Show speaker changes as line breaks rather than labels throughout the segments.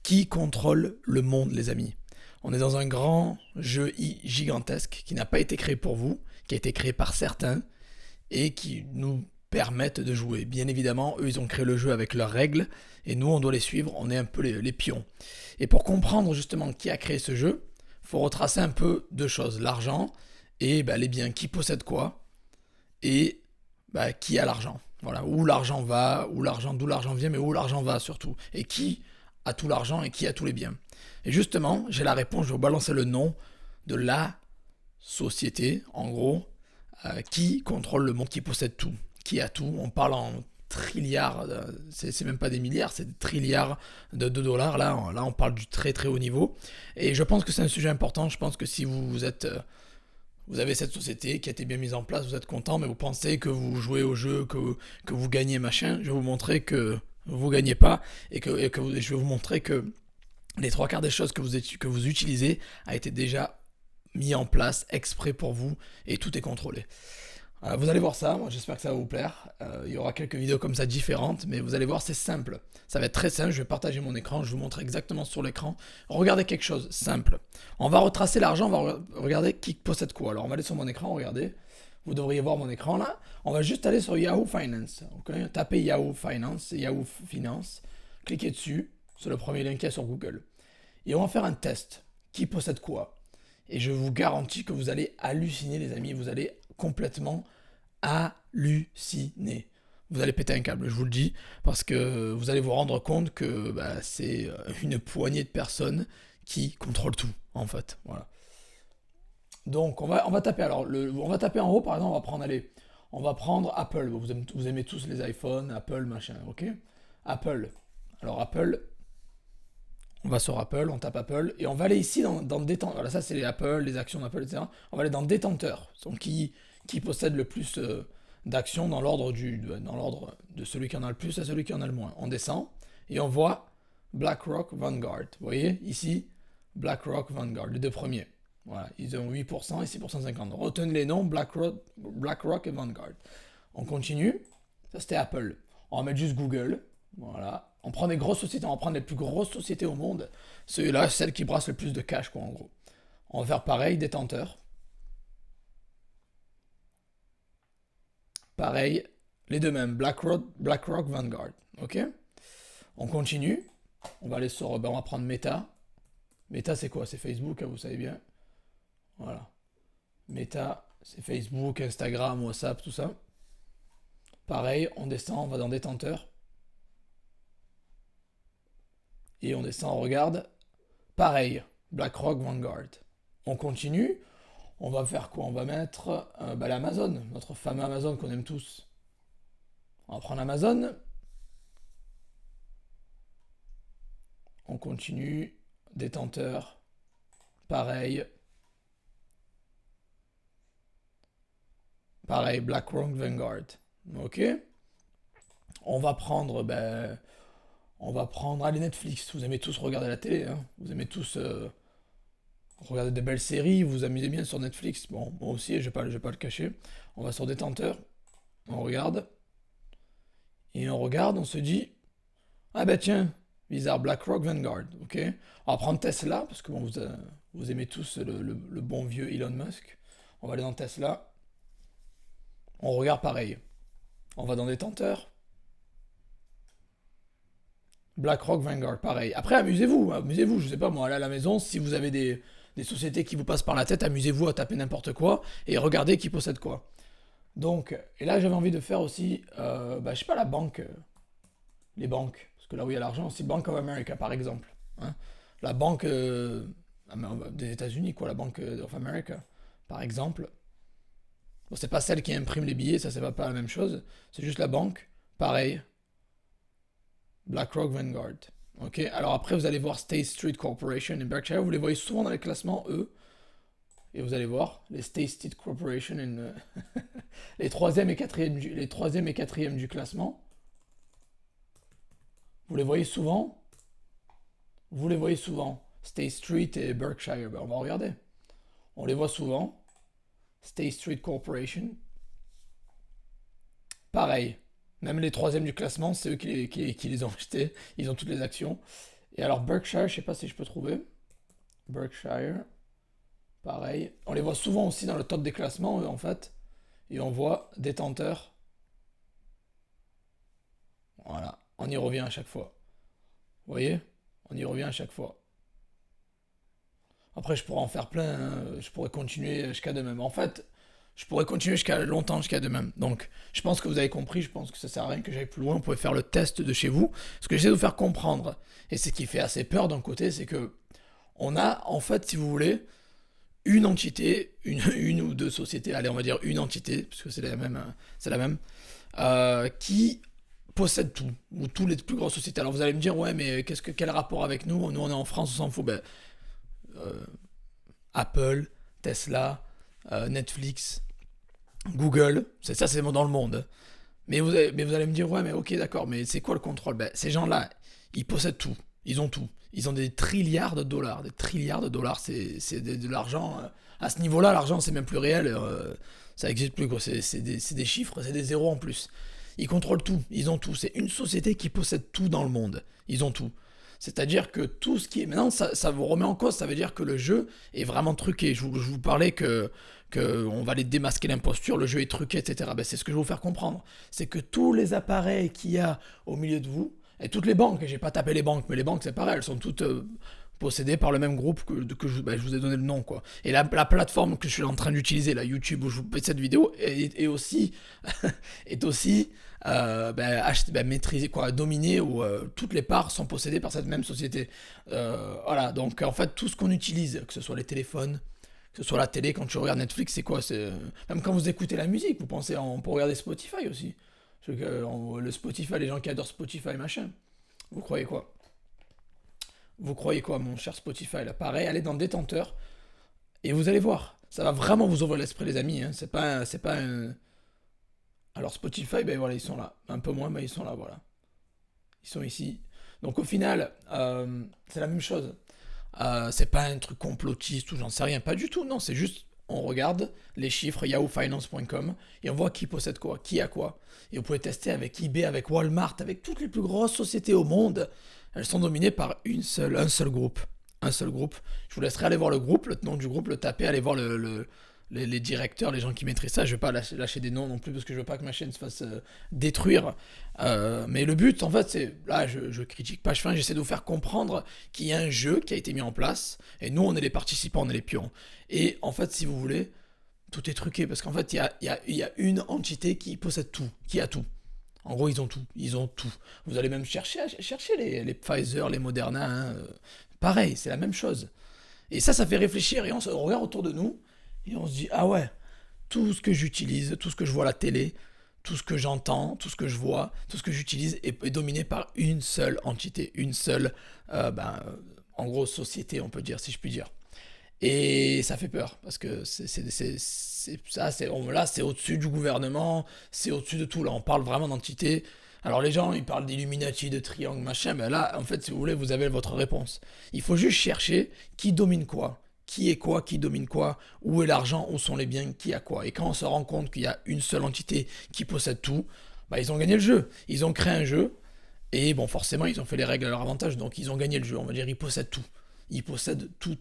Qui contrôle le monde, les amis? On est dans un grand jeu gigantesque qui n'a pas été créé pour vous, qui a été créé par certains et qui nous permettent de jouer. Bien évidemment, eux, ils ont créé le jeu avec leurs règles et nous, on doit les suivre, on est un peu les pions. Et pour comprendre justement qui a créé ce jeu, il faut retracer un peu deux choses, l'argent et les biens, qui possède quoi et qui a l'argent. Voilà, où l'argent va, d'où l'argent vient, mais où l'argent va surtout. Et qui a tout l'argent et qui a tous les biens. Et justement, j'ai la réponse, je vais vous balancer le nom de la société, en gros, qui contrôle le monde, qui possède tout, qui a tout. On parle en trilliards, c'est même pas des milliards, c'est des trilliards de dollars. Là, on parle du très très haut niveau. Et je pense que c'est un sujet important. Je pense que si vous avez cette société qui a été bien mise en place, vous êtes content, mais vous pensez que vous jouez au jeu, que vous gagnez machin, je vais vous montrer que vous gagnez pas je vais vous montrer que les trois quarts des choses que vous utilisez a été déjà mis en place exprès pour vous et tout est contrôlé. Vous allez voir ça, moi j'espère que ça va vous plaire. Il y aura quelques vidéos comme ça différentes, mais vous allez voir, c'est simple. Ça va être très simple, je vais partager mon écran, je vous montre exactement sur l'écran. Regardez quelque chose, simple. On va retracer l'argent, on va regarder qui possède quoi. Alors on va aller sur mon écran, regardez. Vous devriez voir mon écran là. On va juste aller sur Yahoo Finance. Okay, tapez Yahoo Finance, Yahoo Finance. Cliquez dessus, c'est le premier lien qu'il y a sur Google. Et on va faire un test. Qui possède quoi? Et je vous garantis que vous allez halluciner les amis, vous allez complètement halluciner. Vous allez péter un câble, je vous le dis, parce que vous allez vous rendre compte que c'est une poignée de personnes qui contrôlent tout, en fait. Voilà. Donc on va taper. Alors on va taper en haut, par exemple, on va prendre Apple. Vous aimez tous les iPhones, Apple, machin, ok? Apple. Alors Apple, on va sur Apple, on tape Apple, et on va aller ici dans détenteur. Voilà, ça c'est les Apple, les actions d'Apple, etc. On va aller dans détenteur. Donc qui possède le plus d'actions dans l'ordre de celui qui en a le plus à celui qui en a le moins. On descend et on voit BlackRock, Vanguard. Vous voyez ici, BlackRock, Vanguard, les deux premiers. Voilà, ils ont 8% et 6,50%. Retenez les noms, BlackRock et Vanguard. On continue. Ça c'était Apple. On va mettre juste Google. Voilà. On prend des grosses sociétés, on va prendre les plus grosses sociétés au monde. Celles-là, celles qui brassent le plus de cash, quoi, en gros. On va faire pareil, détenteur. Pareil, les deux mêmes, BlackRock, Vanguard. Ok? On continue. On va aller sur, on va prendre Meta. Meta, c'est quoi? C'est Facebook, hein, vous savez bien. Voilà. Meta, c'est Facebook, Instagram, WhatsApp, tout ça. Pareil, on descend, on va dans détenteur. Et on descend, on regarde. Pareil, BlackRock, Vanguard. On continue. On va faire quoi? On va mettre l'Amazon, notre fameux Amazon qu'on aime tous. On va prendre Amazon. On continue. Détenteur. Pareil. Pareil, BlackRock, Vanguard. Ok. On va prendre, allez, Netflix. Vous aimez tous regarder la télé, hein. Vous aimez tous regarder des belles séries, vous vous amusez bien sur Netflix. Bon, moi aussi, je vais pas le cacher. On va sur détenteur. On regarde. Et on regarde, on se dit, ah tiens, bizarre, BlackRock, Vanguard, ok? On va prendre Tesla, parce que bon, vous aimez tous le bon vieux Elon Musk. On va aller dans Tesla. On regarde pareil. On va dans détenteur. BlackRock, Vanguard, pareil. Après, amusez-vous, je sais pas moi, là à la maison, si vous avez des sociétés qui vous passent par la tête, amusez-vous à taper n'importe quoi et regardez qui possède quoi. Donc, et là j'avais envie de faire aussi, je sais pas, la banque, les banques, parce que là où il y a l'argent, aussi Bank of America par exemple. Hein. La banque des États-Unis, quoi, la Bank of America, par exemple. Bon, c'est pas celle qui imprime les billets, ça c'est pas la même chose, c'est juste la banque, pareil. BlackRock, Vanguard. Ok, alors après vous allez voir State Street Corporation et Berkshire, vous les voyez souvent dans les classements, eux. Et vous allez voir les State Street Corporation, les troisième et quatrième du classement. Vous les voyez souvent. State Street et Berkshire. On va regarder. On les voit souvent. State Street Corporation. Pareil. Même les troisièmes du classement, c'est eux qui les ont achetés. Ils ont toutes les actions. Et alors Berkshire, je sais pas si je peux trouver. Berkshire, pareil. On les voit souvent aussi dans le top des classements, eux, en fait. Et on voit détenteur. Voilà, on y revient à chaque fois. Vous voyez? On y revient à chaque fois. Après, je pourrais en faire plein, hein. Je pourrais continuer jusqu'à demain. En fait, je pourrais continuer jusqu'à longtemps, jusqu'à demain. Donc, je pense que vous avez compris. Je pense que ça sert à rien que j'aille plus loin. Vous pouvez faire le test de chez vous. Ce que j'essaie de vous faire comprendre, et ce qui fait assez peur d'un côté, c'est que on a, en fait, si vous voulez, une entité, une ou deux sociétés, allez, on va dire une entité, parce que c'est la même, qui possède tout, ou tous les plus grosses sociétés. Alors vous allez me dire, ouais, mais quel rapport avec nous? Nous, on est en France, on s'en fout. Ben, euh, Apple, Tesla, Netflix, Google, c'est ça, c'est dans le monde. Mais vous allez me dire, ouais, mais ok, d'accord, mais c'est quoi le contrôle? Ben, ces gens-là, ils possèdent tout. Ils ont tout. Ils ont des trilliards de dollars. Des trilliards de dollars, c'est de l'argent. À ce niveau-là, l'argent, c'est même plus réel. Ça n'existe plus, quoi. C'est des chiffres, c'est des zéros en plus. Ils contrôlent tout. Ils ont tout. C'est une société qui possède tout dans le monde. Ils ont tout. C'est-à-dire que tout ce qui est... Maintenant, ça vous remet en cause. Ça veut dire que le jeu est vraiment truqué. Je vous parlais que on va aller démasquer l'imposture, le jeu est truqué, etc. Ben, c'est ce que je vais vous faire comprendre. C'est que tous les appareils qu'il y a au milieu de vous, et toutes les banques, et j'ai pas tapé les banques, mais les banques c'est pareil, elles sont toutes possédées par le même groupe que je vous ai donné le nom, quoi. Et la plateforme que je suis en train d'utiliser, la YouTube où je vous fais cette vidéo, est aussi, est aussi maîtrisée, quoi, dominée, où toutes les parts sont possédées par cette même société. Voilà, donc en fait tout ce qu'on utilise, que ce soit les téléphones, que ce soit la télé, quand tu regardes Netflix, c'est quoi? Même quand vous écoutez la musique, vous pensez, on peut regarder Spotify aussi. Le Spotify, les gens qui adorent Spotify, machin. Vous croyez quoi? Vous croyez quoi, mon cher Spotify? Là, pareil, allez dans Détenteur et vous allez voir. Ça va vraiment vous ouvrir l'esprit, les amis, hein. C'est pas un... Alors Spotify, ben voilà, ils sont là. Un peu moins, mais ils sont là, voilà. Ils sont ici. Donc au final, c'est la même chose. C'est pas un truc complotiste ou j'en sais rien, pas du tout, non, c'est juste on regarde les chiffres yahoofinance.com et on voit qui possède quoi, qui a quoi. Et vous pouvez tester avec eBay, avec Walmart, avec toutes les plus grosses sociétés au monde. Elles sont dominées par un seul groupe. Un seul groupe. Je vous laisserai aller voir le groupe, le nom du groupe, le taper, aller voir les directeurs, les gens qui maîtrisent ça. Je vais pas lâcher des noms non plus parce que je veux pas que ma chaîne se fasse détruire. Mais le but, en fait, c'est... Là, je critique pas, j'essaie de vous faire comprendre qu'il y a un jeu qui a été mis en place. Et nous, on est les participants, on est les pions. Et en fait, si vous voulez, tout est truqué. Parce qu'en fait, il y a une entité qui possède tout, qui a tout. En gros, ils ont tout. Ils ont tout. Vous allez même chercher les Pfizer, les Moderna. Hein. Pareil, c'est la même chose. Et ça fait réfléchir. Et on regarde autour de nous. Et on se dit, ah ouais, tout ce que j'utilise, tout ce que je vois à la télé, tout ce que j'entends, tout ce que je vois, tout ce que j'utilise est dominé par une seule entité, une seule, en gros, société, on peut dire, si je puis dire. Et ça fait peur, parce que là, c'est au-dessus du gouvernement, c'est au-dessus de tout. Là, on parle vraiment d'entité. Alors les gens, ils parlent d'Illuminati, de triangle, machin, mais là, en fait, si vous voulez, vous avez votre réponse. Il faut juste chercher qui domine quoi. Qui est quoi, qui domine quoi, où est l'argent, où sont les biens, qui a quoi. Et quand on se rend compte qu'il y a une seule entité qui possède tout, bah ils ont gagné le jeu. Ils ont créé un jeu, et bon, forcément, ils ont fait les règles à leur avantage, donc ils ont gagné le jeu. On va dire, ils possèdent tout. Ils possèdent tout,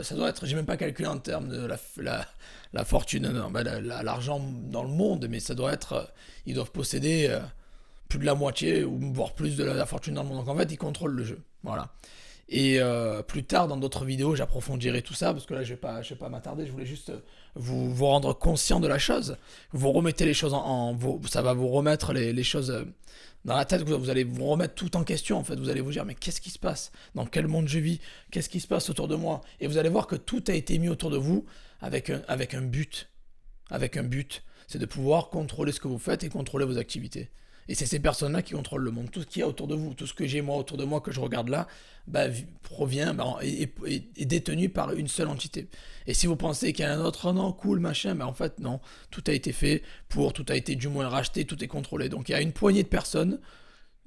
ça doit être, j'ai même pas calculé en termes de la fortune, non, bah, l'argent dans le monde, mais ça doit être, ils doivent posséder plus de la moitié, ou voire plus de la fortune dans le monde. Donc en fait, ils contrôlent le jeu. Voilà. Et plus tard, dans d'autres vidéos, j'approfondirai tout ça, parce que là, je vais pas m'attarder, je voulais juste vous rendre conscient de la chose. Vous remettez les choses ça va vous remettre les choses dans la tête, vous allez vous remettre tout en question, en fait. Vous allez vous dire, mais qu'est-ce qui se passe? Dans quel monde je vis? Qu'est-ce qui se passe autour de moi? Et vous allez voir que tout a été mis autour de vous avec un but. Avec un but, c'est de pouvoir contrôler ce que vous faites et contrôler vos activités. Et c'est ces personnes-là qui contrôlent le monde. Tout ce qu'il y a autour de vous, tout ce que j'ai moi autour de moi, que je regarde là, provient, est détenu par une seule entité. Et si vous pensez qu'il y a un autre, oh non, cool, machin, en fait, non. Tout a été fait tout a été du moins racheté, tout est contrôlé. Donc il y a une poignée de personnes,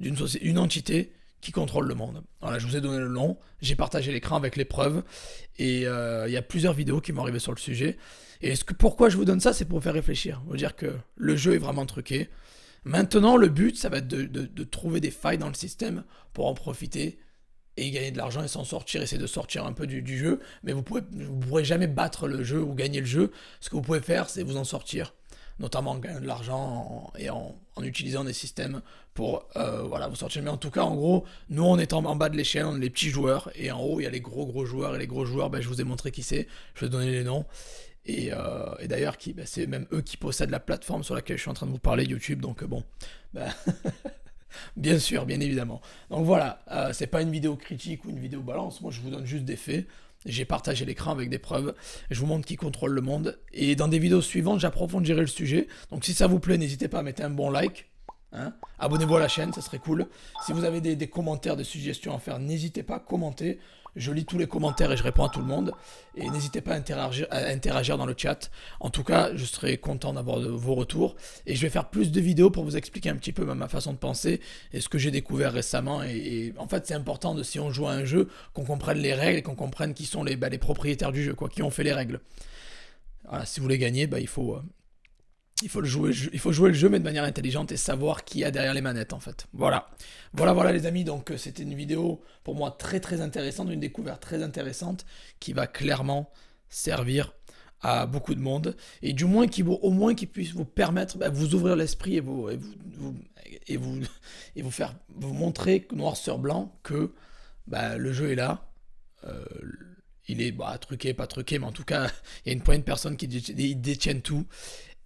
une entité, qui contrôle le monde. Voilà, je vous ai donné le nom, j'ai partagé l'écran avec les preuves, et il y a plusieurs vidéos qui m'ont arrivé sur le sujet. Et pourquoi je vous donne ça, c'est pour vous faire réfléchir. Vous dire que le jeu est vraiment truqué. Maintenant, le but, ça va être de trouver des failles dans le système pour en profiter et gagner de l'argent et s'en sortir, essayer de sortir un peu du jeu. Mais vous pourrez jamais battre le jeu ou gagner le jeu. Ce que vous pouvez faire, c'est vous en sortir, notamment en gagnant de l'argent et en utilisant des systèmes pour voilà, vous sortir. Mais en tout cas, en gros, nous, on est en bas de l'échelle, on est les petits joueurs, et en haut, il y a les gros joueurs, et les gros joueurs, ben, je vous ai montré qui c'est, je vais donner les noms. Et d'ailleurs, ben, c'est même eux qui possèdent la plateforme sur laquelle je suis en train de vous parler, YouTube, donc bon, ben, bien sûr, bien évidemment. Donc voilà, c'est pas une vidéo critique ou une vidéo balance, moi je vous donne juste des faits. J'ai partagé l'écran avec des preuves, je vous montre qui contrôle le monde, et dans des vidéos suivantes, j'approfondirai le sujet. Donc si ça vous plaît, n'hésitez pas à mettre un bon like, hein. Abonnez-vous à la chaîne, ça serait cool. Si vous avez des commentaires, des suggestions à faire, n'hésitez pas à commenter. Je lis tous les commentaires et je réponds à tout le monde. Et n'hésitez pas à interagir dans le chat. En tout cas, je serai content d'avoir vos retours. Et je vais faire plus de vidéos pour vous expliquer un petit peu ma façon de penser et ce que j'ai découvert récemment. Et en fait, c'est important, si on joue à un jeu, qu'on comprenne les règles et qu'on comprenne qui sont les propriétaires du jeu, qui ont fait les règles. Voilà, si vous voulez gagner, il faut jouer le jeu, mais de manière intelligente et savoir qui y a derrière les manettes, en fait. Voilà les amis, donc c'était une vidéo pour moi très intéressante, une découverte très intéressante qui va clairement servir à beaucoup de monde, et du moins au moins qui puisse vous permettre de vous ouvrir l'esprit et vous montrer noir sur blanc que le jeu est là. Il est truqué, pas truqué, mais en tout cas, il y a une poignée de personnes qui détiennent tout.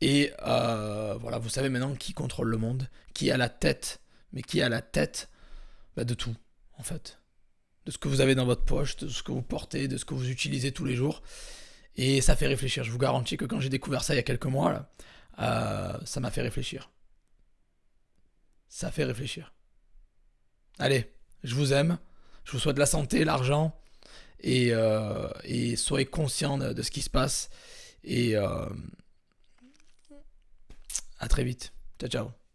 Et voilà, vous savez maintenant qui contrôle le monde, qui a la tête, mais qui a la tête de tout, en fait. De ce que vous avez dans votre poche, de ce que vous portez, de ce que vous utilisez tous les jours. Et ça fait réfléchir. Je vous garantis que quand j'ai découvert ça il y a quelques mois, là, ça m'a fait réfléchir. Ça fait réfléchir. Allez, je vous aime. Je vous souhaite de la santé, l'argent. Et soyez conscients de ce qui se passe. Et à très vite. Ciao, ciao.